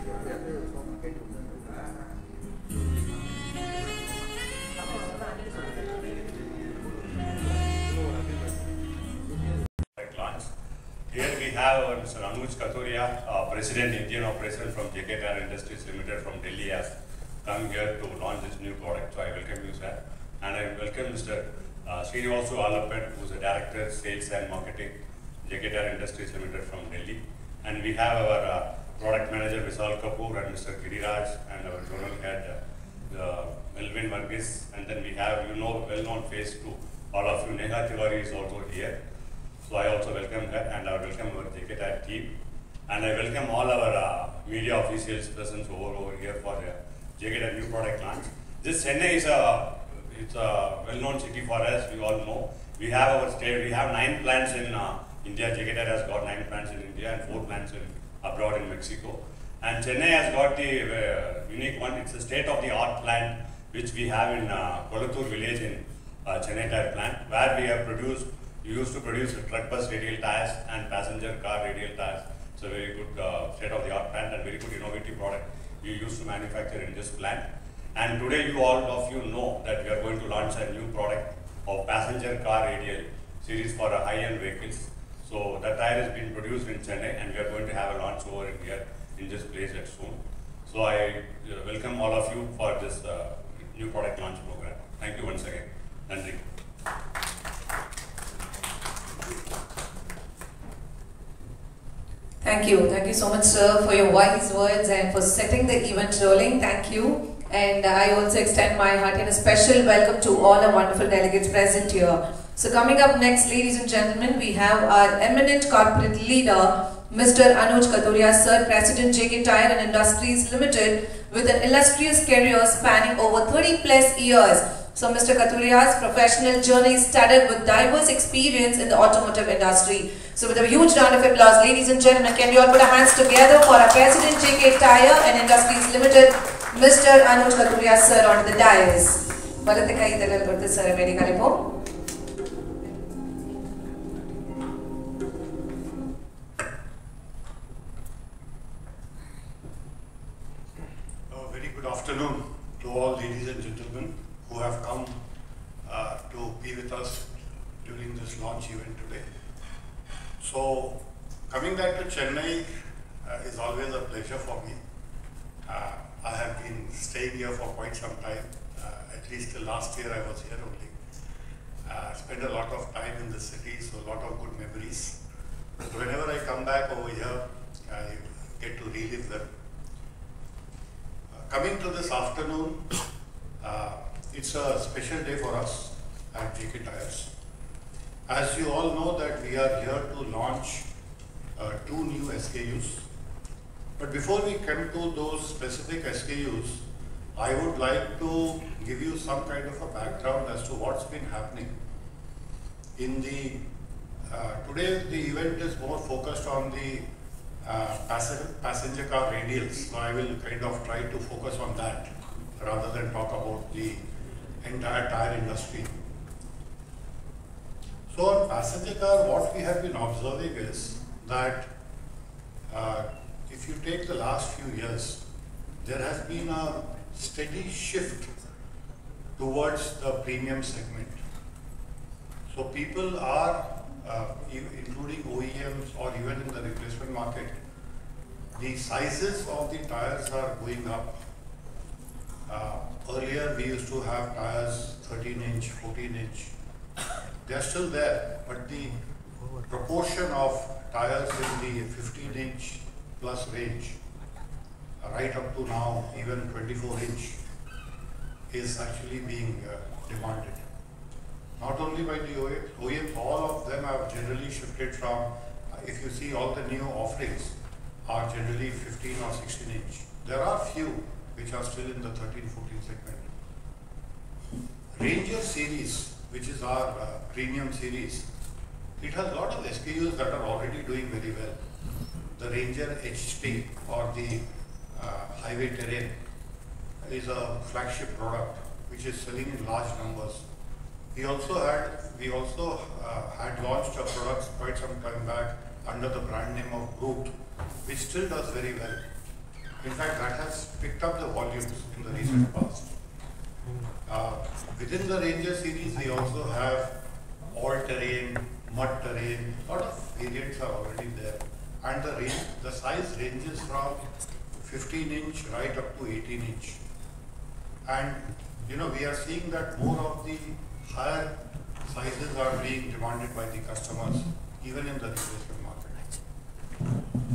Here we have Mr. Anuj Kathuria, President, Indian Operations from JK Tyre Industries Limited from Delhi, has come here to launch this new product. So I welcome you, sir. And I welcome Mr. Srinivasu Alappad, who is the Director, Sales and Marketing, JK Tyre Industries Limited from Delhi. And we have our Product Manager, Vishal Kapoor, and Mr. Giriraj, and our Zonal Head, Melvin Varghese. And then we have, well-known face to all of you, Neha Tiwari is also here. So I also welcome her, and I welcome our JK Tyre team. And I welcome all our media officials present over here for JK Tyre new product launch. This Chennai is a well-known city for us, we all know. We have our state, we have 9 plants in India. JK Tyre has got 9 plants in India and 4 plants abroad in Mexico. And Chennai has got the unique one. It's a state-of-the-art plant which we have in Kolattur village in Chennai Tyre plant, where we used to produce truck bus radial tires and passenger car radial tires. It's a very good state-of-the-art plant and very good innovative product we used to manufacture in this plant. And today all of you know that we are going to launch a new product of passenger car radial series for high-end vehicles. So that tire has been produced in Chennai, and we are going to have a launch over here in this place at soon. So I welcome all of you for this new product launch program. Thank you once again. Nandri. Thank you so much, sir, for your wise words and for setting the event rolling. Thank you. And I also extend my heart and a special welcome to all our wonderful delegates present here. So coming up next, ladies and gentlemen, we have our eminent corporate leader, Mr. Anuj Kathuria, sir, President JK Tyre and Industries Limited, with an illustrious career spanning over 30+ years. So Mr. Kathuria's professional journey started with diverse experience in the automotive industry. So with a huge round of applause, ladies and gentlemen, can we all put our hands together for our President JK Tyre and Industries Limited, Mr. Anuj Kathuria, sir, onto the dais. Very good afternoon to all ladies and gentlemen who have come to be with us during this launch event today. So, coming back to Chennai is always a pleasure for me. I have been staying here for quite some time. At least till last year I was here only. Spent a lot of time in the city, so a lot of good memories. So whenever I come back over here, I get to relive them. Coming to this afternoon, it's a special day for us at JK Tyres. As you all know that we are here to launch 2 new SKUs. But before we come to those specific SKUs, I would like to give you some kind of a background as to what's been happening. In the today the event is more focused on the passenger car radials, so I will kind of try to focus on that rather than talk about the entire tire industry. So on passenger car, what we have been observing is that if you take the last few years, there has been a steady shift towards the premium segment. So people are, including OEMs or even in the replacement market, the sizes of the tires are going up. Earlier we used to have tires 13-inch, 14-inch. They are still there, but the proportion of tires in the 15-inch plus range, right up to now even 24-inch, is actually being demanded. Not only by the OEMs, all of them have generally shifted from, if you see all the new offerings are generally 15 or 16-inch. There are few which are still in the 13-14 segment. Ranger series, which is our premium series, it has a lot of SKUs that are already doing very well. The Ranger HT or the highway terrain is a flagship product which is selling in large numbers. We also had launched a product quite some time back under the brand name of Brute, which still does very well. In fact, that has picked up the volumes in the recent past. Within the Ranger series, we also have all-terrain, mud terrain, a lot of variants are already there. And the size ranges from 15-inch right up to 18-inch. And we are seeing that more of the higher sizes are being demanded by the customers, even in the replacement market.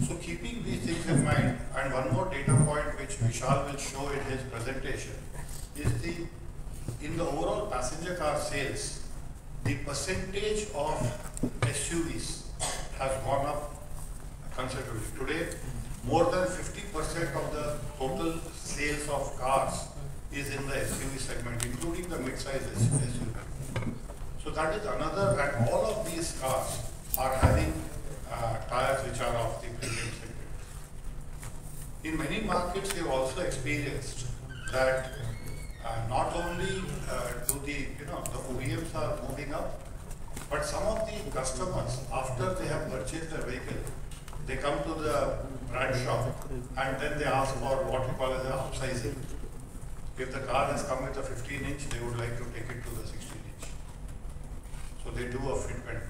So keeping these things in mind, and one more data point which Vishal will show in his presentation, is in the overall passenger car sales, the percentage of SUVs has gone up considerably. Today, more than 50% of the total sales of cars is in the SUV segment, including the mid-size SUV. So that is another, and all of these cars are having tires which are of the premium segment. In many markets, we have also experienced that not only do the OEMs are moving up, but some of the customers, after they have purchased their vehicle, they come to the brand shop and then they ask for what we call as an upsizing. If the car has come with a 15-inch, they would like to take it to the 16-inch. So they do a fitment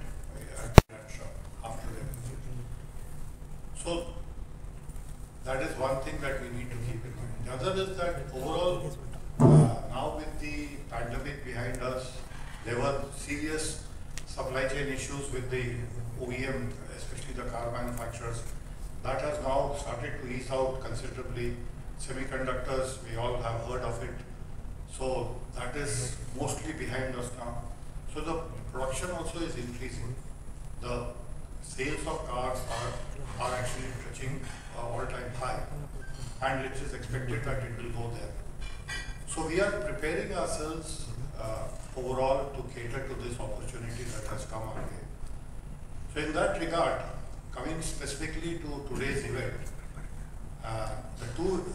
at the brand shop after they purchase. So that is one thing that we need to keep in mind. The other is that overall, now with the pandemic behind us, there were serious supply chain issues with the OEM, especially the car manufacturers. That has now started to ease out considerably. Semiconductors, we all have heard of it. So that is mostly behind us now. So the production also is increasing. The sales of cars are actually touching all-time high, and it is expected that it will go there. So we are preparing ourselves overall to cater to this opportunity that has come our way. So in that regard, coming specifically to today's event, the two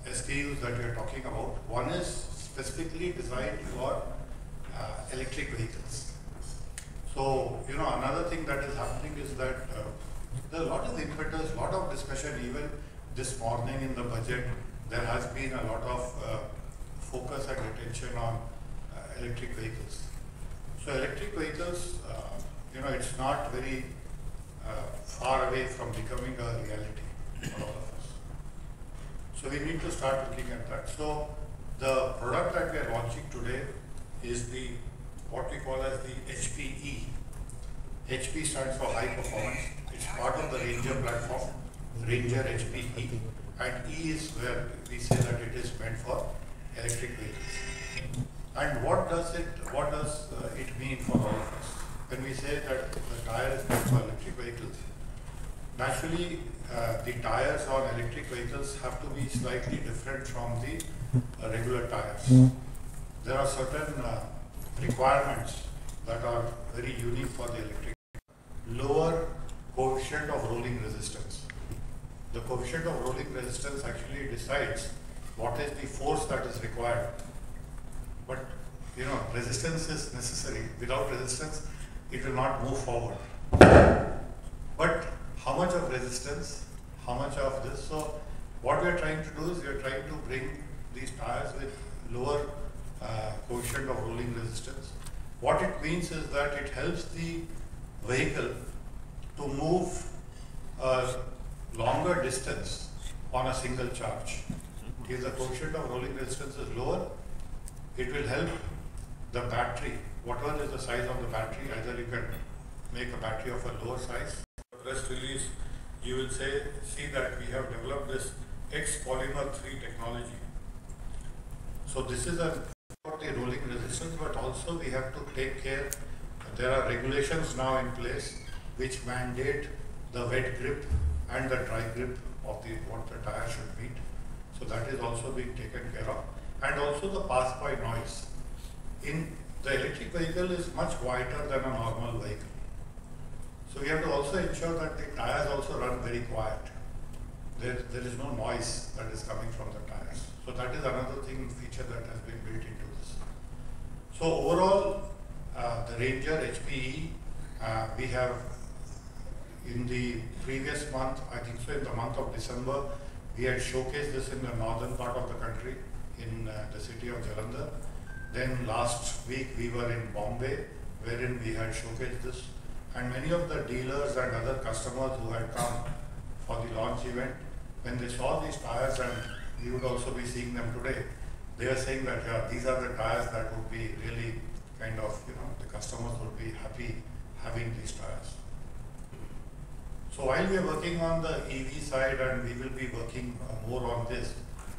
SKUs that we are talking about, one is specifically designed for electric vehicles. So, another thing that is happening is that there are a lot of impetus, a lot of discussion. Even this morning in the budget, there has been a lot of focus and attention on electric vehicles. So electric vehicles, it's not very far away from becoming a reality for all of us. So we need to start looking at that. So the product that we are launching today is what we call as the HPE. HP stands for high performance. It's part of the Ranger platform, Ranger HPE, and E is where we say that it is meant for electric vehicles. And what does it mean for all of us? When we say that the tire is meant for electric vehicles, naturally the tires on electric vehicles have to be slightly different from the regular tires. There are certain requirements that are very unique for the electric. Lower coefficient of rolling resistance. The coefficient of rolling resistance actually decides what is the force that is required. But resistance is necessary. Without resistance, it will not move forward. But how much of resistance, how much of this? So what we are trying to do is we are trying to bring these tires with lower coefficient of rolling resistance. What it means is that it helps the vehicle to move a longer distance on a single charge. If the coefficient of rolling resistance is lower, it will help the battery, whatever is the size of the battery. Either you can make a battery of a lower size. Press release, you will see that we have developed this X Polymer 3 technology. So this is for the rolling resistance, but also we have to take care. There are regulations now in place which mandate the wet grip and the dry grip of what the tire should meet. So that is also being taken care of. And also the pass-by noise. In the electric vehicle is much wider than a normal vehicle. So we have to also ensure that the tires also run very quiet. There is no noise that is coming from the tires. So that is another feature that has been built into this. So overall, the Ranger HPE, we have in the previous month, I think so in the month of December, We had showcased this in the northern part of the country, in the city of Jalandhar. Then last week we were in Bombay, wherein we had showcased this. And many of the dealers and other customers who had come for the launch event, when they saw these tires, and we would also be seeing them today, they were saying that these are the tires that would be really kind of, the customers would be happy having these tires. So while we are working on the EV side, and we will be working more on this,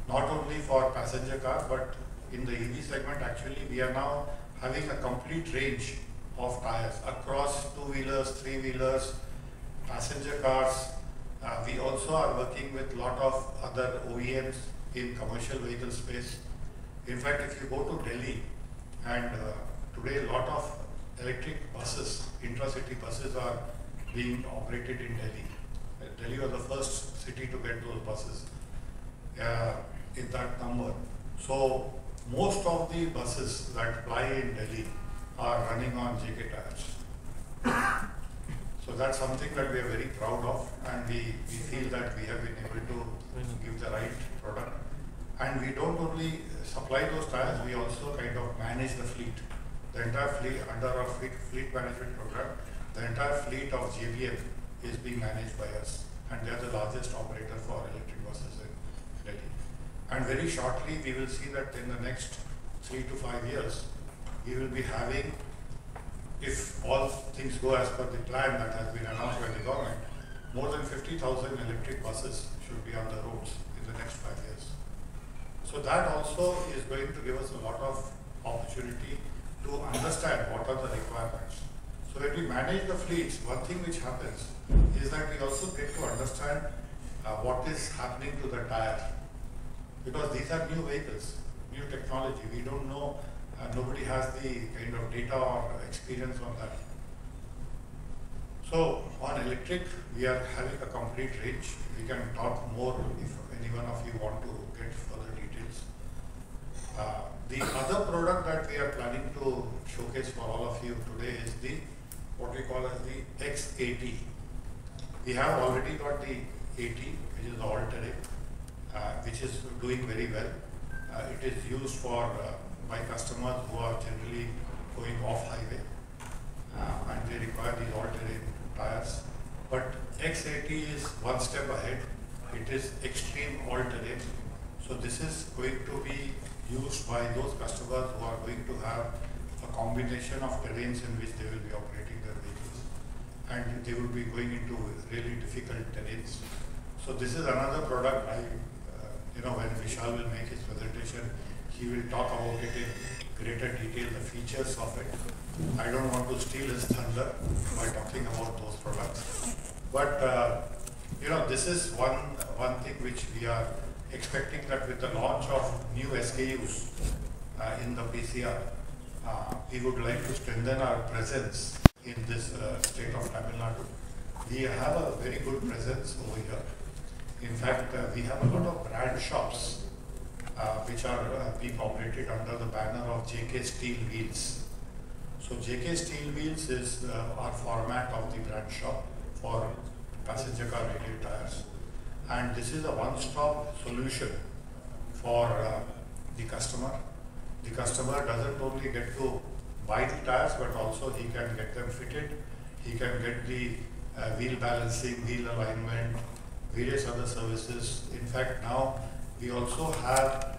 not only for passenger car, but in the EV segment, actually we are now having a complete range of tires across two-wheelers, three-wheelers, passenger cars. We also are working with a lot of other OEMs in commercial vehicle space. In fact, if you go to Delhi, and today a lot of electric buses, intra-city buses are being operated in Delhi. Delhi was the first city to get those buses in that number. So most of the buses that ply in Delhi are running on JK tires. So that's something that we are very proud of, and we feel that we have been able to give the right product. And we don't only supply those tires, we also kind of manage the fleet. The entire fleet, under our fleet management program, the entire fleet of JBM is being managed by us, and they are the largest operator for electric buses in Delhi. And very shortly, we will see that in the next 3 to 5 years, we will be having, if all things go as per the plan that has been announced by the government, more than 50,000 electric buses should be on the roads in the next 5 years. So that also is going to give us a lot of opportunity to understand what are the requirements. So when we manage the fleets, one thing which happens is that we also get to understand what is happening to the tire. Because these are new vehicles, new technology. We don't know, nobody has the kind of data or experience on that. So on electric, we are having a complete range. We can talk more if any one of you want to get further details. The other product that we are planning to showcase for all of you today is the what we call as the X80. We have already got the 80, which is the all-terrain, which is doing very well. It is used for by customers who are generally going off highway, and they require these all-terrain tires. But X80 is one step ahead. It is extreme all-terrain. So this is going to be used by those customers who are going to have a combination of terrains in which they will be operating their vehicles, and they will be going into really difficult terrains. So this is another product. When Vishal will make his presentation, he will talk about it in greater detail, the features of it. I don't want to steal his thunder by talking about those products. But this is one thing which we are expecting, that with the launch of new SKUs in the PCR, we would like to strengthen our presence in this state of Tamil Nadu. We have a very good presence over here. In fact, we have a lot of brand shops which are being operated under the banner of JK Steel Wheels. So JK Steel Wheels is our format of the brand shop for passenger car radial tires. And this is a one-stop solution for the customer. The customer doesn't only get to buy the tires, but also he can get them fitted. He can get the wheel balancing, wheel alignment, various other services. In fact, now we also have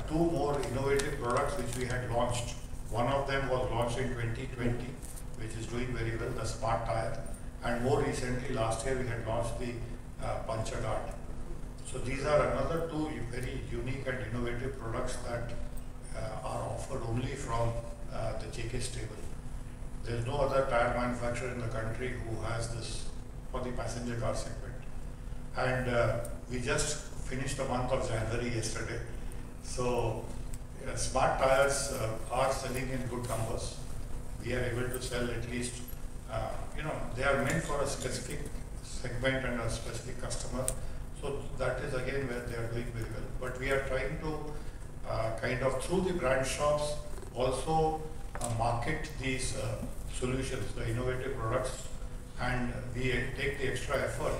2 more innovative products which we had launched. One of them was launched in 2020, which is doing very well, the Smart Tire. And more recently, last year, we had launched the Puncture Guard. So these are another 2 very unique and innovative products that are offered only from the JK stable. There is no other tire manufacturer in the country who has this for the passenger car segment. And we just finished the month of January yesterday. So Smart Tires are selling in good numbers. We are able to sell at least, they are meant for a specific segment and a specific customer. So that is again where they are doing very well. But we are trying to kind of through the brand shops also market these solutions, the innovative products, and we take the extra effort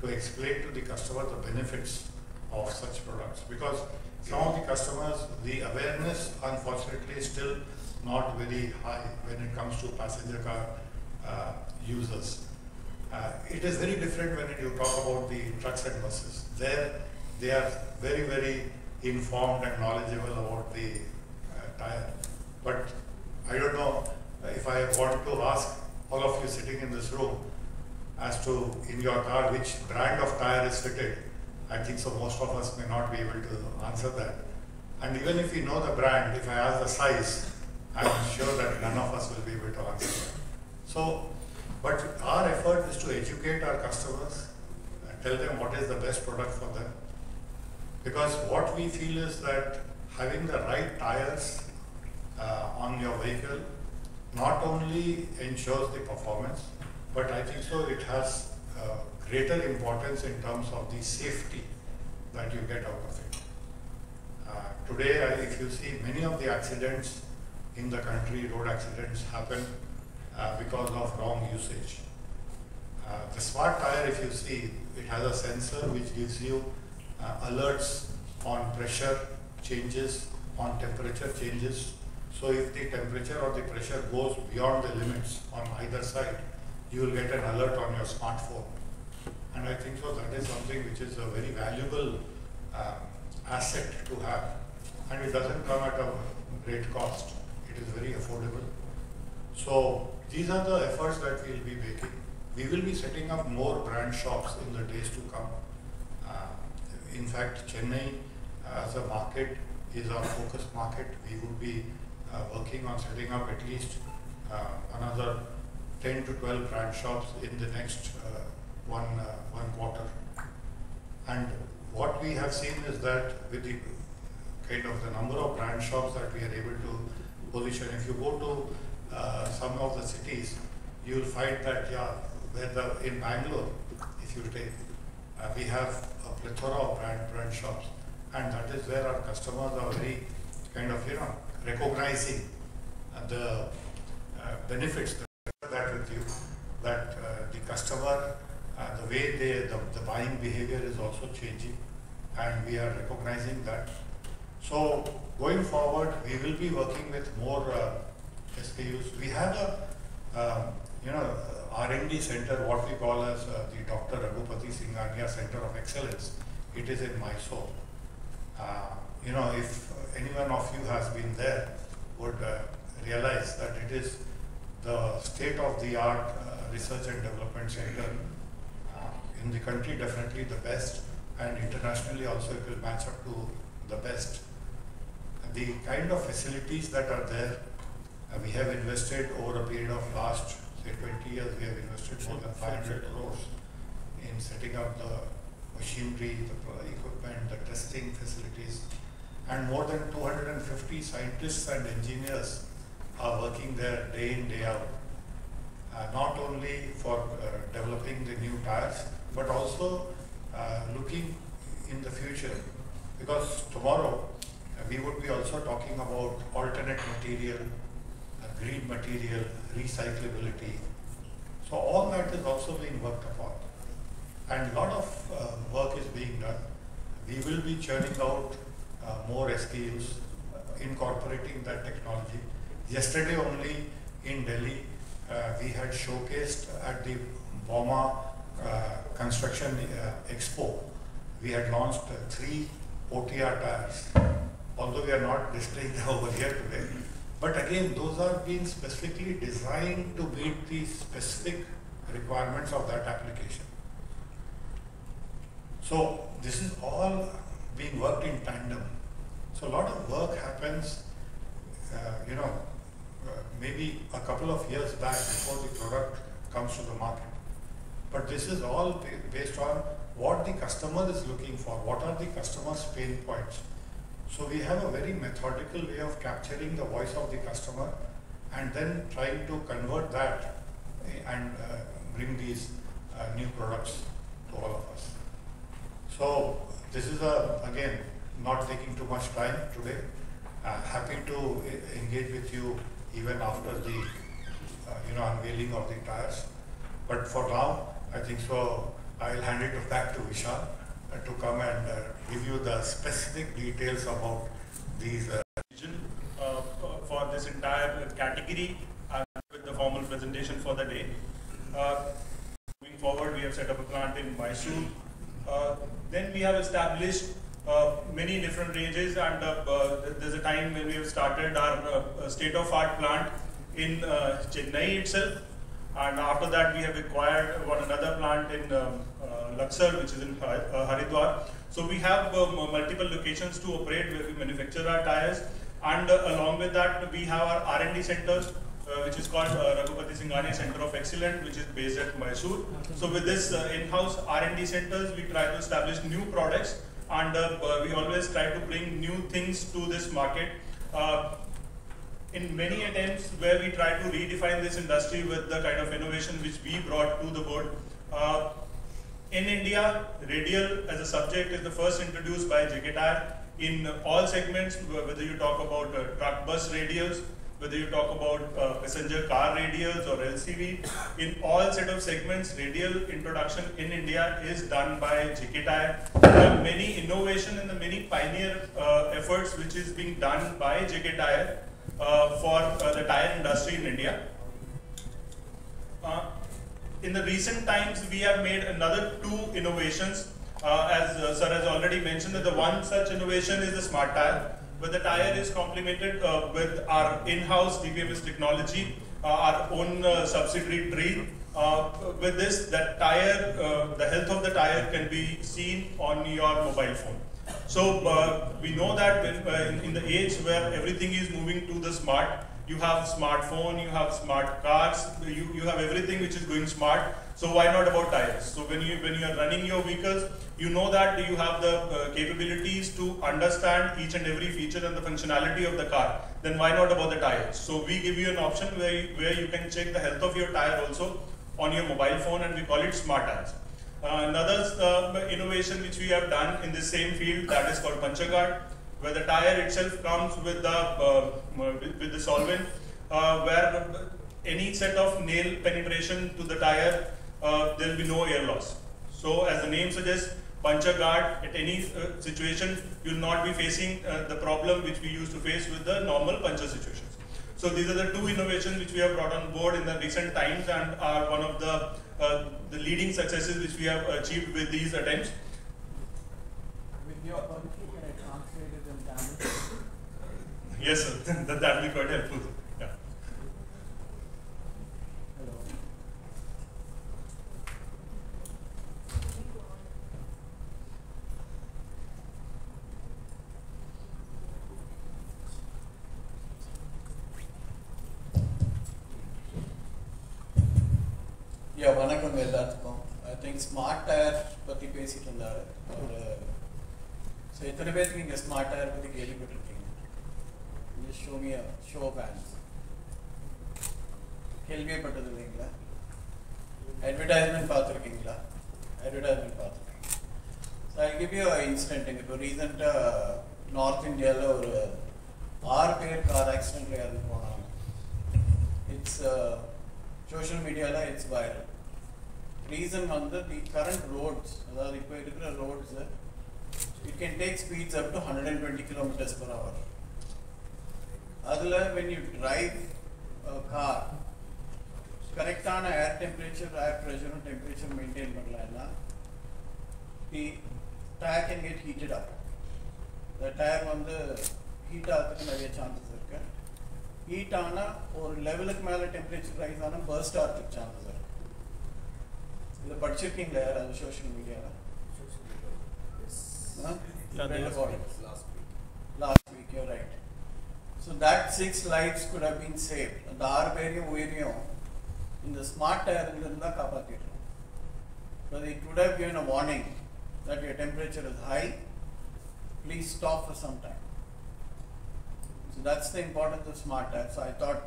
to explain to the customer the benefits of such products, because some of the customers, the awareness unfortunately is still not very high when it comes to passenger car users. It is very different when you talk about the trucks and buses. There they are very, very informed and knowledgeable about the tire. But I don't know if I want to ask all of you sitting in this room as to in your car which brand of tire is fitted. I think so most of us may not be able to answer that. And even if you know the brand, if I ask the size, I'm sure that none of us will be able to answer that. So, but our effort is to educate our customers and tell them what is the best product for them. Because what we feel is that having the right tires on your vehicle not only ensures the performance, but I think so it has greater importance in terms of the safety that you get out of it. Today, if you see, many of the accidents in the country, road accidents, happen because of wrong usage. The smart tire, if you see, it has a sensor which gives you alerts on pressure changes, on temperature changes. So if the temperature or the pressure goes beyond the limits on either side, you will get an alert on your smartphone. And I think so that is something which is a very valuable asset to have. And it doesn't come at a great cost. It is very affordable. So these are the efforts that we will be making. We will be setting up more brand shops in the days to come. In fact, Chennai as a market is our focus market. We would be working on setting up at least another 10 to 12 brand shops in the next one quarter. And what we have seen is that with the kind of the number of brand shops that we are able to position, if you go to some of the cities, you will find that in Bangalore, if you take, we have a plethora of brand shops, and that is where our customers are very kind of recognizing the benefits that with you, that the customer, the way the buying behavior is also changing, and we are recognizing that. So going forward, we will be working with more SKUs. We have a R&D center, what we call as the Dr. Raghupati Singhania Center of Excellence. It is in Mysore. If anyone of you has been there, would realize that it is the state-of-the-art research and development center in the country, definitely the best, and internationally also it will match up to the best. The kind of facilities that are there, we have invested over a period of last, say 20 years, we have invested more than 500 crores in setting up the machinery, the equipment, the testing facilities, and more than 250 scientists and engineers are working there day in, day out, not only for developing the new tires, but also looking in the future, because tomorrow we would be also talking about alternate material, green material, recyclability. So all that is also being worked upon, and a lot of work is being done. We will be churning out more SKUs, incorporating that technology. Yesterday only in Delhi, we had showcased at the BOMA Construction Expo. We had launched 3 OTR tires, although we are not displaying them over here today. But again, those are being specifically designed to meet the specific requirements of that application. So this is all being worked in tandem. So a lot of work happens, maybe a couple of years back before the product comes to the market. But this is all based on what the customer is looking for, what are the customer's pain points. So we have a very methodical way of capturing the voice of the customer and then trying to convert that and bring these new products to all of us. So this is again, not taking too much time today. Happy to engage with you even after the unveiling of the tires. But for now, I think so I'll hand it back to Vishal to come and give you the specific details about these. For this entire category and with the formal presentation for the day. Moving forward, we have set up a plant in Mysore. Then we have established many different ranges, and there's a time when we have started our state-of-art plant in Chennai itself, and after that we have acquired another plant in Luxor, which is in Haridwar. So we have multiple locations to operate where we manufacture our tires, and along with that we have our R&D centers, which is called Raghupati Singhania Center of Excellence, which is based at Mysore. So with this in-house R&D centers, we try to establish new products, and we always try to bring new things to this market. In many attempts where we try to redefine this industry with the kind of innovation which we brought to the board. In India, radial as a subject is the first introduced by JK Tyre in all segments, whether you talk about truck bus radials, whether you talk about passenger car radials or LCV, in all set of segments, radial introduction in India is done by JK Tyre. There are many innovation and the many pioneer efforts which is being done by JK Tyre for the tire industry in India. In the recent times, we have made another 2 innovations. As Sir has already mentioned, that the one such innovation is the smart tire, where the tire is complemented with our in-house DPMS technology, our own subsidiary Tree. With this, that tire, the health of the tire can be seen on your mobile phone. So we know that when, in the age where everything is moving to the smart, you have smartphone, you have smart cars, you have everything which is going smart. So why not about tires? So when you are running your vehicles, you know that you have the capabilities to understand each and every feature and the functionality of the car. Then why not about the tires? So we give you an option where you can check the health of your tire also on your mobile phone, and we call it smart tires. Another innovation which we have done in the same field, that is called Puncture Guard, where the tire itself comes with the solvent, where any set of nail penetration to the tire, there will be no air loss. So as the name suggests, Puncture Guard, at any situation, you will not be facing the problem which we used to face with the normal puncture situations. So these are the 2 innovations which we have brought on board in the recent times, and are one of the leading successes which we have achieved with these attempts. With your permission, can I translate it in Tamil? Yes, sir. that will be quite helpful. Yeah. Hello. Yeah, வணக்கம் எல்லாத்துக்கும். I think smart tire பத்தி பேசிட்டு இருந்தாரு. So எத்தனை பேருக்கு இங்க smart tire பத்தி கேள்விப்பட்டிருக்கீங்க? Just show me a show of hands. கேள்விப்பட்டது இல்லைங்களா? Advertisement பார்த்திருக்கீங்களா? Advertisement பார்த்திருக்கீங்க. So I'll give you an incident. இப்போ recent North Indiaல ஒரு 6 பேர் கார் ஆக்சிடென்ட்ல இறந்து போனாங்க. It's social mediaல it's viral. Reason வந்து the current roads, அதாவது இப்போ இருக்கிற roads, it can take speeds up to 120 kilometers per hour. அதில் when you drive a car, கரெக்டான air temperature, air pressure, temperature maintain பண்ணலன்னா, the tire can get heated up. The tire வந்து heat ஆகிறதுக்கு நிறைய chances இருக்கு. Heat ஆனா ஒரு லெவலுக்கு மேலே temperature rise ஆனா burst ஆகிறதுக்கு chances இருக்கு. இதை படிச்சிருக்கீங்களா யாராவது சோஷியல் மீடியாவில்? Last week, you're right. So that 6 lives could have been saved. அந்த 6 பேரையும் உயிரையும் இந்த ஸ்மார்ட் டயர்ல இருந்தா காப்பாத்திட்டோம். But it would have given a warning that your temperature is high. Please stop for some time. So that's the importance of smart tires. So I thought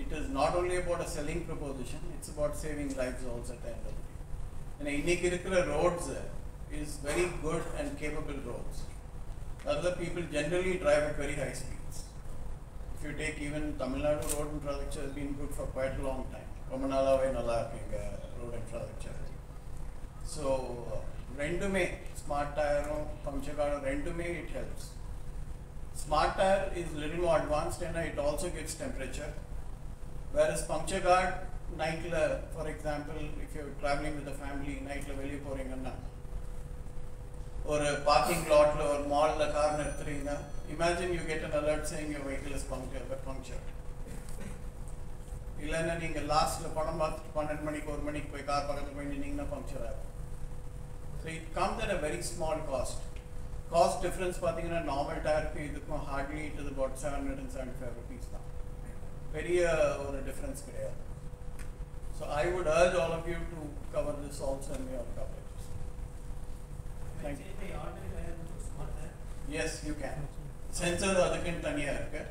it is not only about a selling proposition, it's about saving lives also at the end of the day. And இன்னைக்கு இருக்கிற roads is very good and capable roads. Other people generally drive at very high speeds. If you take even Tamil Nadu road infrastructure has been good for quite a long time. ரொம்ப நாளாவே நல்லா இருக்கு இங்க road infrastructure. So Rendume, smart tire, puncture guard, rendume, it helps. Smart tire is little more advanced and it also gives temperature. Whereas puncture guard, night, for example, if you're traveling with the family, night veli pouring or a parking lot or mall car, imagine you get an alert saying your vehicle is punctured. இல்லைன்னா நீங்கள் லாஸ்ட்டில் படம் பார்த்துட்டு 12 மணிக்கு 1 மணிக்கு போய் car பக்கத்தில் போய் நின்னீங்கன்னா பங்க்சர் ஆகும். So it comes at a very small cost difference பார்த்தீங்கன்னா நார்மல் டயருக்கு இதுக்கும் hardly it is about 775 rupees தான். பெரிய ஒரு டிஃப்ரென்ஸ் கிடையாது. So I would urge all of you to cover this also in your coverages. Yes you can. Sensor அதுக்குன்னு தனியாக இருக்கு.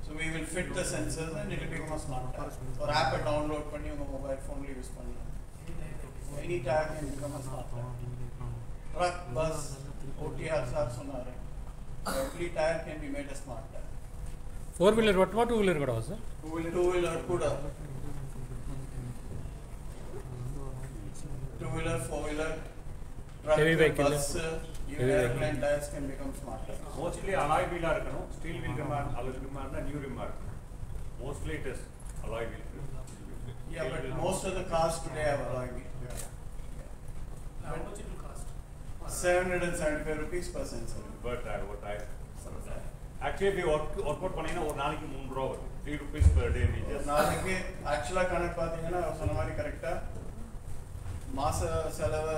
So we will fit the sensors and it will become a smart tire. Or app download panni unga mobile phone la use pannalam. Any tire can become a smart tire. Truck, bus, OTR sir sonare. Every tire can be made a smart tire. Four wheeler what two wheeler kuda sir? Two wheeler kuda. Two wheeler, four wheeler, truck, heavy vehicle, bus, even airplane tires can become smart tires. Mostly alloy wheel irukano, steel wheel rimmer, alloy rimmer and new rimmer. Mostly it is alloy wheel. Yeah, but most of the cars today have alloy wheel. How much it will cost? 775 rupees per sensor. But over time. Actually, if you work out panina or naaliki 3 ரூபாய் வரும். 3 rupees per day we just. நாளைக்கு ஆக்சுவலா கணக்கு பாத்தீங்கன்னா சொன்ன மாதிரி கரெக்டா மாச செலவு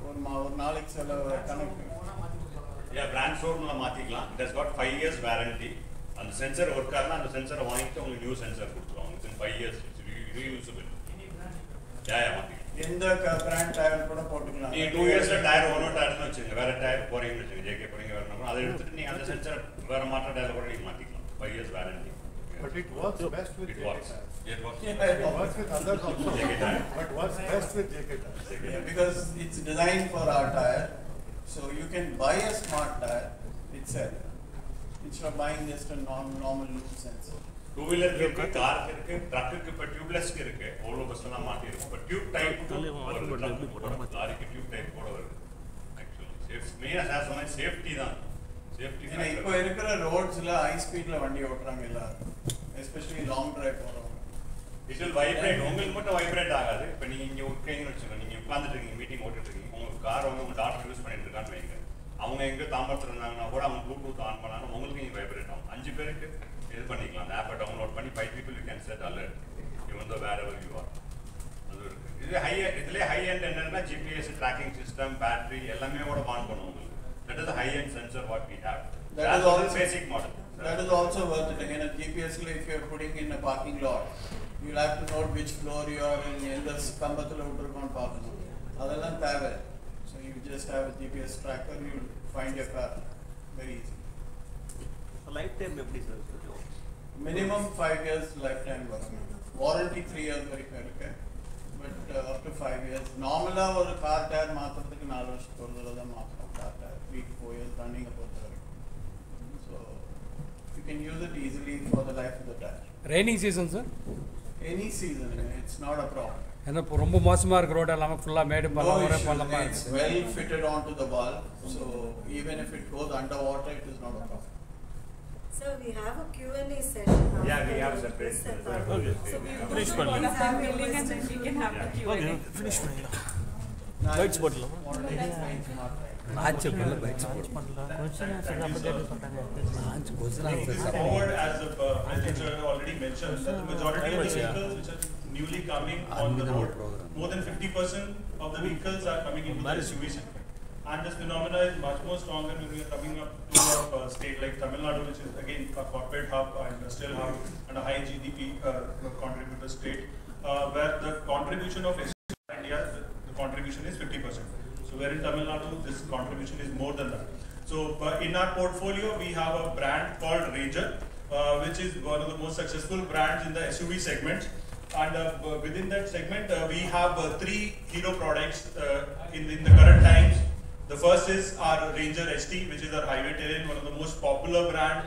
ஒரு நாளைக்கு செலவு கணக்கு. Yeah, brand store la maathikalam. It has got 5 years warranty. And the sensor work aagna and the sensor vaangittu ungalku new sensor kuduthrom. Within 5 years it's reusable. Yeah, maathikalam. எந்த பிராண்ட் டயர் கூட போட்டுக்கலாம். நீ 2 years tyre ஒனோ tyre வச்சுங்க. வேற tyre போறீங்க வச்சுங்க. JK போறீங்க வரணும். அதை எடுத்துட்டு நீங்க அந்த சென்சார் வேற மாற்ற டயர் கூட நீங்க மாத்திக்கலாம். 5 years warranty. But it works best with JK tires. It works. It works with others also. JK tire. But works best with JK tires. Yeah, because it's designed for our tire. So you can buy a smart tire itself instead of buying just a normal loop sensor. Two wheeler irukku, car irukku, truck irukku, but tubeless irukku. All bus la maati irukku. But tube type lorry ku tube type poda varudhu. Actually, safe main as one safety dhaan. Safety. ஏன்னா இப்போ இருக்கிற ரோட்ஸ்ல high ஸ்பீட்ல வண்டி ஓட்டுறாங்க எல்லாரும், especially long drive போறவங்க. It will vibrate. உங்களுக்கு மட்டும் வைப்ரேட் ஆகாது. இப்போ நீங்க இங்க உட்கார்ந்தீங்கன்னு வச்சுக்கோங்க, நீங்க உட்கார்ந்துட்டு இருக்கீங்க, மீட்டிங் ஓட்டிட்டு இருக்கீங்க, உங்க கார் உங்க டாக்டர் யூஸ் பண்ணிட்டு இருக்கான்னு வைங்க, அவங்க எங்க தாம்பரத்துல இருந்தாங்கன்னா கூட அவங்க ப்ளூடூத் ஆன் பண்ணாலும் உங்களுக்கு இங்க வைப்ரேட் ஆகும். 5 பேருக்கு இது பண்ணிக்கலாம். அந்த ஆப்பை டவுன்லோட் பண்ணி 5 people you can set alert even though wherever you are. அது இருக்கு. இதுல ஹை எண்ட் என்னன்னா GPS tracking system, battery எல்லாமே கூட ஆன் பண்ணும் உங்களுக்கு. That is the high end sensor what we have. That is also basic model. That is also worth it. Again, a GPS if you are putting in a parking lot, you will have to note which floor you are in, எந்த கம்பத்துல விட்டுருக்கோன்னு பார்க்கணும். அதெல்லாம் தேவை. So you just have a GPS tracker, you will find your car very easy. Lifetime எப்படி sir? Minimum 5 years lifetime வரும். Warranty 3 years வரைக்கும் இருக்கு. But up to 5 years. நார்மலா ஒரு கார் டயர் மாத்துறதுக்கு 4 வருஷத்துக்கு ஒரு தடவை தான் மாத்தணும். Car tyre 3 to 4 years running பொறுத்த வரைக்கும். So you can use it easily for the life of the tire. Rainy season sir? Any season, it's not a problem. ஏன்னா இப்போ ரொம்ப மோசமாக இருக்க ரோடு எல்லாமே ஃபுல்லாக மேடு பள்ளம் ஒரே பள்ளமாக It's இருக்குது. well fitted onto the wall, so even if it goes underwater, it is not a problem. Sir, we have a Q&A session. Yeah, we have separate. So we Finish will பண்ணலாம். have billing and then we can have the Q&A. Finish பண்ணிடலாம். Now, Bites போடலாம். already explained smart tire. ஆச்சு பண்ணல bytes Forward, as the already mentioned, that the majority of the vehicles which are newly coming on the road, more than 50% of the vehicles are coming into the SUV segment. And this phenomena is much more stronger when we are coming up to a state like Tamil Nadu, which is again a corporate hub, an industrial hub, and a high GDP contributor state, where the contribution of SUV in India, the contribution is 50%. So where in Tamil Nadu, this contribution is more than that. So in our portfolio, we have a brand called Ranger, which is one of the most successful brands in the SUV segment. And within that segment, we have 3 hero products in the current times. The first is our Ranger ST, which is our highway terrain, one of the most popular brand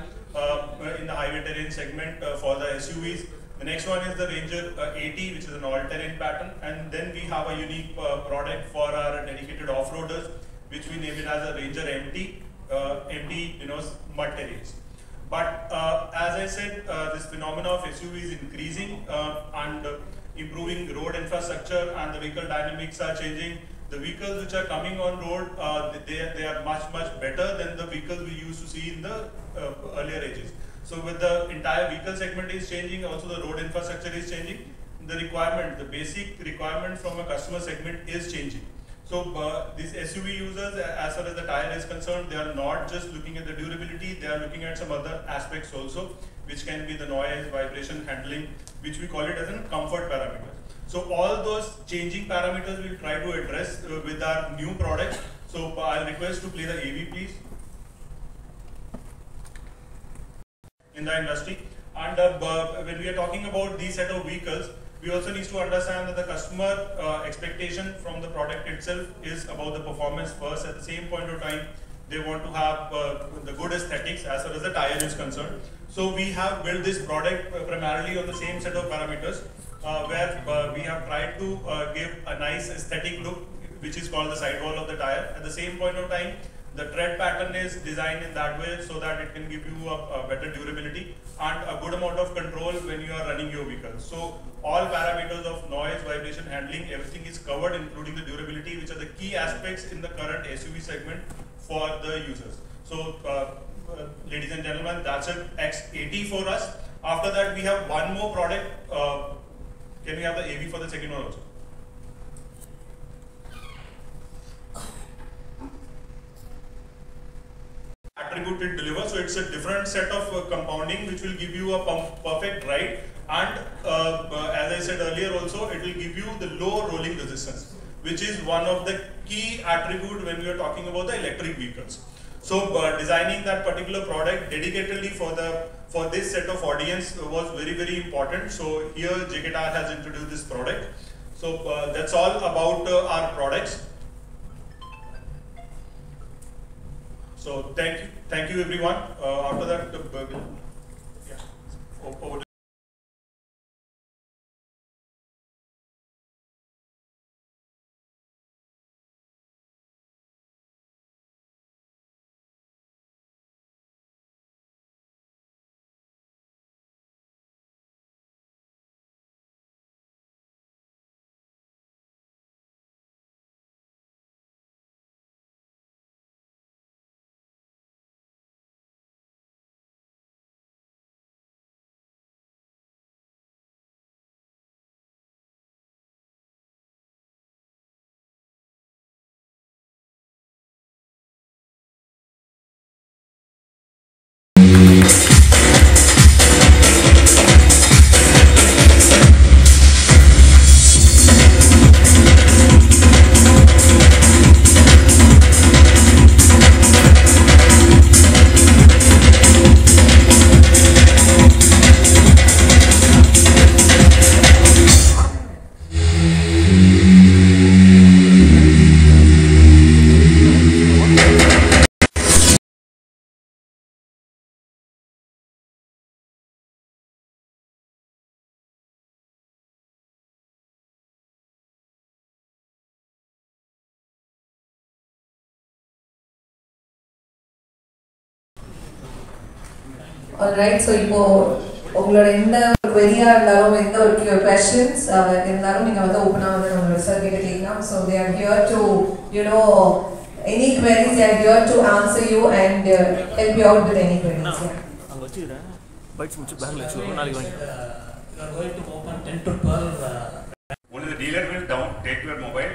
in the highway terrain segment for the SUVs. The next one is the Ranger 80, which is an all-terrain pattern, and then we have a unique product for our dedicated off-roaders, which we name it as a Ranger MT. MT denotes mud terrains. But as I said, this phenomena of SUV is increasing and improving road infrastructure, and the vehicle dynamics are changing. The vehicles which are coming on road, they are much better than the vehicles we used to see in the earlier ages. So with the entire vehicle segment is changing, also the road infrastructure is changing. The requirement, the basic requirement from a customer segment is changing. So these SUV users, as far as the tire is concerned, they are not just looking at the durability, they are looking at some other aspects also, which can be the noise, vibration, handling, which we call it as a comfort parameter. So all those changing parameters we will try to address with our new products. So I'll request to play the AV, please. In the industry, and when we are talking about these set of vehicles, we also need to understand that the customer expectation from the product itself is about the performance first. At the same point of time, they want to have the good aesthetics as far as the tire is concerned. So we have built this product primarily on the same set of parameters, where we have tried to give a nice aesthetic look, which is called the sidewall of the tire. At the same point of time, the tread pattern is designed in that way so that it can give you a better durability and a good amount of control when you are running your vehicle. So all parameters of noise, vibration, handling, everything is covered, including the durability, which are the key aspects in the current SUV segment for the users. So ladies and gentlemen, that's it, X80 for us. After that, we have one more product. Can we have the AV for the second one also? Attribute it delivers, so it's a different set of compounding which will give you a perfect ride, and as I said earlier also, it will give you the low rolling resistance, which is one of the key attribute when we are talking about the electric vehicles. So designing that particular product dedicatedly for this set of audience was very important. So here JK has introduced this product. So that's all about our products. So thank you everyone. After that, yeah, over to Alright, so இப்போ உங்களோட எந்த query-ஆ இருந்தாலும் எந்த ஒரு questions இருந்தாலும் நீங்க வந்து open-ஆ வந்து நம்மளோட sir கிட்ட கேட்கலாம். So they are here to, you know, any queries they are here to answer you and help you out with any queries. அங்க வச்சிரேன் பைட்ஸ் முடிச்சு பேக்ல வச்சிரேன் நாளைக்கு வாங்க. You are going to open 10 to 12 Only the dealer will take your mobile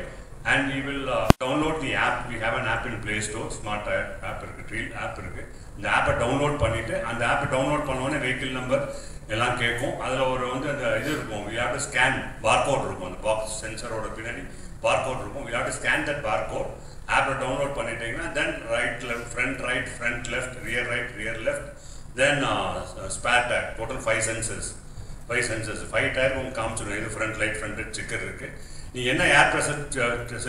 and he will download the app. We have an app in Play Store, Smart Tire app irukku, Trail app irukku. இந்த ஆப்பை download பண்ணிட்டு அந்த ஆப்பை download பண்ணோன்னே vehicle number எல்லாம் கேட்கும். அதில் ஒரு வந்து அந்த இது இருக்கும், we have to scan barcode இருக்கும், அந்த பாக்ஸ் சென்சரோட பின்னாடி barcode இருக்கும். we have to scan that barcode. ஆப்பை டவுன்லோட் பண்ணிட்டீங்கன்னா then right front left rear right rear left, then spare tire, total 5 sensors 5 tyre உங்களுக்கு காமிச்சிடும். இது ஃப்ரண்ட் லைட் ஃப்ரண்ட் ஸ்டிக்கர் இருக்குது. நீங்கள் என்ன ஏர் ப்ரெஷர்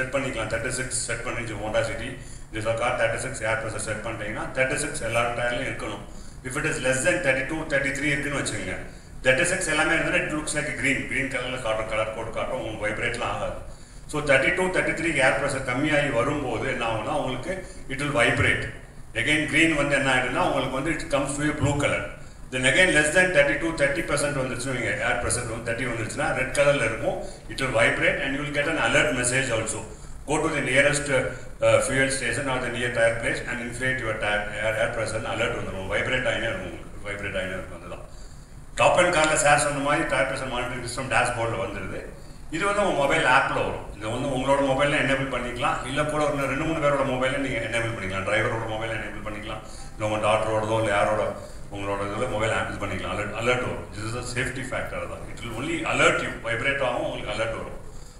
செட் பண்ணிக்கலாம். 36 செட் பண்ணி Honda city this car 36 air pressure set பண்ணிட்டீங்கன்னா 36 எல்லா டயர்லையும் இருக்கணும். If it is less than 32 33 இருக்குன்னு வச்சுக்கோங்க, 36 எல்லாமே இருந்தா it looks like a green கலர்ல காட்டும், கலர் கோட் காட்டும், உங்களுக்கு வைப்ரேட்லாம் ஆகாது. ஸோ 32, 33 ஏர் ப்ரெஷர் கம்மியாகி வரும்போது என்ன ஆகும்னா உங்களுக்கு it will vibrate. Again green வந்து என்ன ஆகிடுன்னா உங்களுக்கு வந்து it comes to blue colour. Then again less than 30% வந்துருச்சு, நீங்கள் ஏர் ப்ரெஷர் வந்து 30 வந்துருச்சுன்னா ரெட் கலரில் இருக்கும், it will vibrate and you will get an alert message also. Go to the nearest fuel station or the near tire place and inflate your tire air pressure alert வந்துடும், vibrate ஆகினே இருக்கும், vibrate ஆகினே இருக்கும். அதுதான் top and காரில் sir சொன்ன மாதிரி tyre pressure monitoring system டேஷ்போர்டில் வந்துடுது. இது வந்து உங்கள் மொபைல் ஆப்பில் வரும். இதை வந்து உங்களோட மொபைலில் எனேபிள் பண்ணிக்கலாம், இல்லை கூட ஒரு 2-3 பேரோட மொபைலில் நீங்கள் எனேபிள் பண்ணிக்கலாம். டிரைவரோட மொபைலில் எனேபிள் பண்ணிக்கலாம், இல்லை உங்கள் டாக்டரோடதோ இல்லை யாரோட உங்களோட இதில் மொபைல் ஆப்பிள் பண்ணிக்கலாம். அலர்ட் வரும். This is a safety factor தான். It will only alert you, vibrate ஆகும், உங்களுக்கு அலர்ட் வரும்.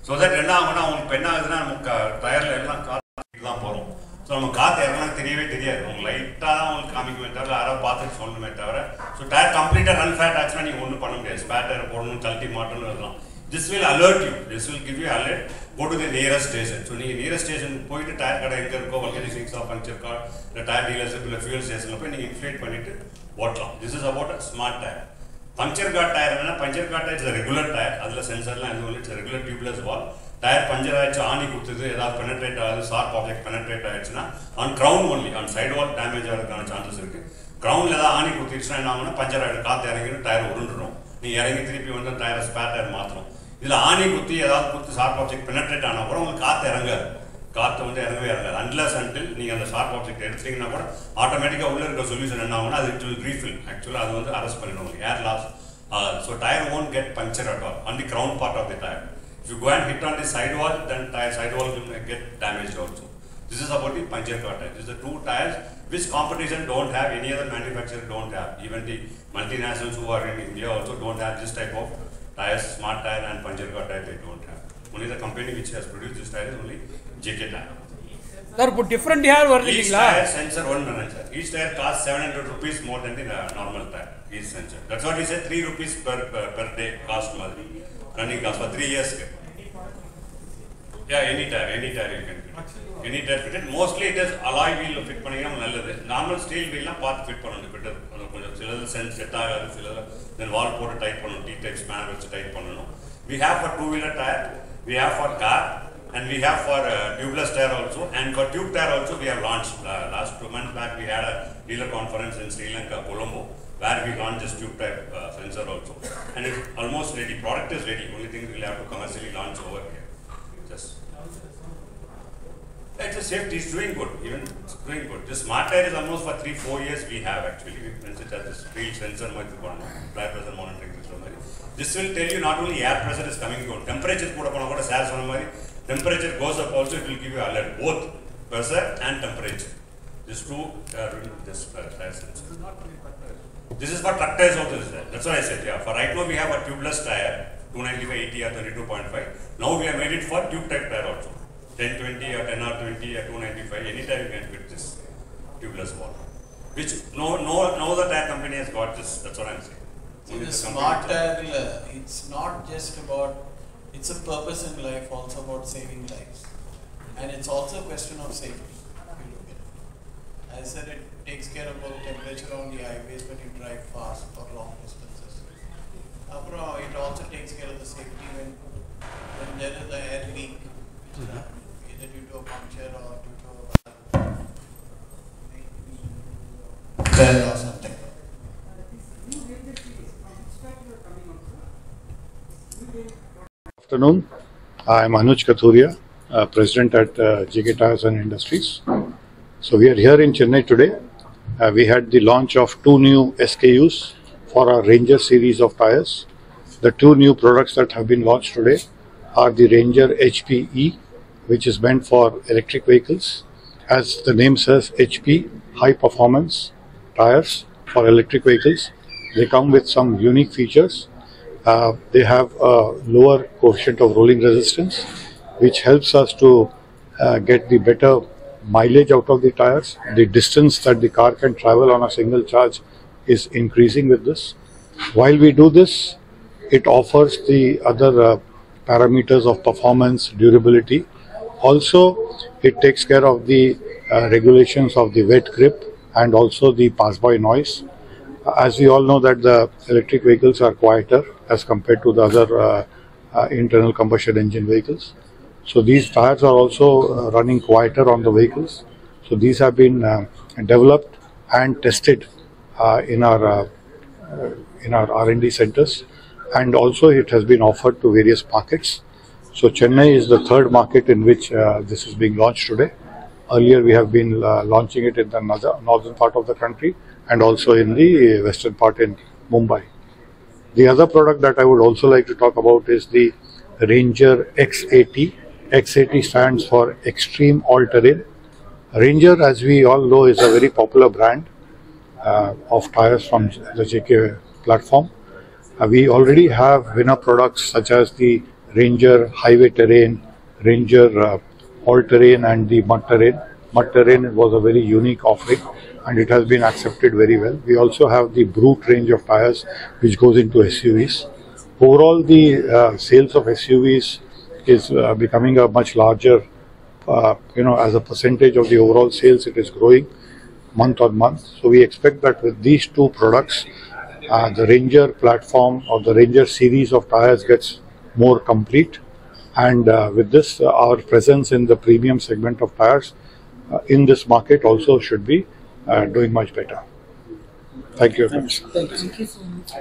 ஸோ தட் என்ன ஆகும்னா உங்களுக்கு என்ன ஆகுதுன்னா நமக்கு டயரில் எல்லாம் காற்று தான் போகிறோம். ஸோ நம்ம காற்று இறங்கலாம் தெரியவே தெரியாது, உங்களுக்கு லைட்டாக தான் உங்களுக்கு காமிக்குமே தவிர யாராவது பார்த்துட்டு சொல்லணுமே தவிர. ஸோ டயர் கம்ப்ளீட்டாக ரன் ஃபேட் ஆச்சுன்னா நீங்கள் ஒன்றும் பண்ண முடியாது. ஸ்பேர் டயர் போடணும், கழட்டி மாட்டணும்னு இருக்கலாம். This will alert you. This will give you alert. Go to the nearest station. So, you nearest station, போயிட்டு டயர் கடை எங்கே இருக்கோ, வல்கனி சிங்ஸா, பஞ்சர் கார், இல்லை டயர் டீலர்ஷிப், இல்லை ஃபியூல் ஸ்டேஷனில் போய் நீங்கள் இன்ஃப்ளேட் பண்ணிட்டு ஓட்டலாம். This is about a smart tyre. Puncture guard tyre என்னன்னா, puncture guard tyre is regular tyre, அதில் சென்சர்லாம் எதுவும் இல்லை, it's regular tubeless wall. Tyre puncture ஆயிடுச்சு, ஆணி குத்துது, ஏதாவது பெனட்ரேட் ஆகுது, ஷார்ப் ஆப்ஜெக்ட் பெனட்ரேட் ஆயிடுச்சுன்னா on ground only, on side wall damage ஆகிறதுக்கான சான்சஸ் இருக்குது. கிரவுண்டில் ஏதாவது ஆணி குத்திடுச்சுன்னா என்ன ஆகும்னா பஞ்சர் ஆகிடும், காற்று இறங்கிடும், டயர் உருண்டுடும். நீங்கள் இறங்கி திருப்பி வந்து டயரை ஸ்பேர் டயர் மாற்றணும். இதில் ஆணி குத்தி ஏதாவது குத்து ஷார்ப் ஆப்ஜெக்ட் பெனட்ரேட் ஆனால் கூட உங்களுக்கு காற்று இறங்காது, காற்று வந்து இறங்கவே இறங்காது. அன்லஸ் அன்டில் நீங்கள் அந்த ஷார்ப் ஆப்ஜெக்ட் எடுத்தீங்கன்னா கூட ஆட்டோமேட்டிக்காக உள்ள இருக்க சொல்யூஷன் என்ன ஆகும்னா அது இட் வில் ரீஃபில். ஆக்சுவலாக அது வந்து அரெஸ்ட் பண்ணிடும் உங்களுக்கு, air loss. So tyre won't get puncture at all on the crown part of the tire. If you go and hit on the sidewall, then sidewall will get damaged also. This is about the puncture car tire. This is the two tires which competition don't have, any other manufacturer don't have. Even the multinationals who are in India also don't have this type of tires, smart tire and puncture car tire they don't have. Only the company which has produced this tire is only JK Tire. Sir, put different here each tire sensor one minute, sir. Each tire costs 700 rupees more than the normal tire. Each sensor. That's what he said, 3 rupees per day cost running cost for 3 years. Yeah, any tire you can fit. Any tire fitted. Mostly it is alloy wheel fit பண்ணினா நல்லது. Normal steel wheel லாம் பார்த்து fit பண்ணணும் better. அது கொஞ்சம் சிலது set ஆகாது, சிலது then wall போட்டு டைட் பண்ணணும், T-type spanner வச்சு டைட் பண்ணணும். We have for two-wheeler tire, we have for car, and we have for tubeless tire also, and for tube tire also we have launched. Last 2 months back we had a dealer conference in Sri Lanka, Colombo, where we launched this tube type sensor also, and it's almost ready. Product is ready. Only thing we'll have to commercially launch over here. Just it's a safety. It's doing good. Even it's doing good. This smart tire is almost for 3-4 years we have actually. It has this field sensor, tire pressure monitoring system. This will tell you not only air pressure is coming down, temperature temperature goes up also, it will give you alert, both pressure and temperature. These two this tire sensor. This is for truck tires also. That's what I said. Yeah. For right now we have a tubeless tire, 295 80 or 32.5. Now we have made it for tube type tire also. 1020 or 10R20 or 295. Anytime you can fit this tubeless wall. Which no other tire company has got this. That's what I'm saying. The smart tire, it's not just about, it's a purpose in life, also about saving lives, and it's also a question of safety. If you look at it, I said it takes care of the temperature on the highways when you drive fast for long distances. It also takes care of the safety when there is an air leak, which is either due to a puncture or due to a or something. Afternoon, I am Anuj Kathuria, President at JK Tires and Industries. So we are here in Chennai today. We had the launch of 2 new SKUs for our Ranger series of tires. The 2 new products that have been launched today are the Ranger HPE, which is meant for electric vehicles. As the name says, HP, high performance tires for electric vehicles. They come with some unique features. They have a lower coefficient of rolling resistance, which helps us to get the better mileage out of the tires. The distance that the car can travel on a single charge is increasing with this. While we do this, it offers the other parameters of performance, durability. Also, it takes care of the regulations of the wet grip and also the pass-by noise. As we all know that the electric vehicles are quieter as compared to the other internal combustion engine vehicles. So these tires are also running quieter on the vehicles. So these have been developed and tested in our R&D centers, and also it has been offered to various markets. So Chennai is the third market in which this is being launched today. Earlier we have been launching it in the northern part of the country and also in the western part in Mumbai. The other product that I would also like to talk about is the Ranger X80. X80 stands for Extreme All Terrain. Ranger, as we all know, is a very popular brand of tires from the JK platform. We already have winner products such as the Ranger Highway Terrain, Ranger All Terrain and the Mud Terrain. Mud Terrain was a very unique offering and it has been accepted very well. We also have the Brute range of tires which goes into SUVs. Overall, the sales of SUVs is becoming a much larger, as a percentage of the overall sales, it is growing month on month. So we expect that with these two products, the Ranger platform or the Ranger series of tires gets more complete. And with this, our presence in the premium segment of tires in this market also should be doing much better. Thank you very much. Thank you so much.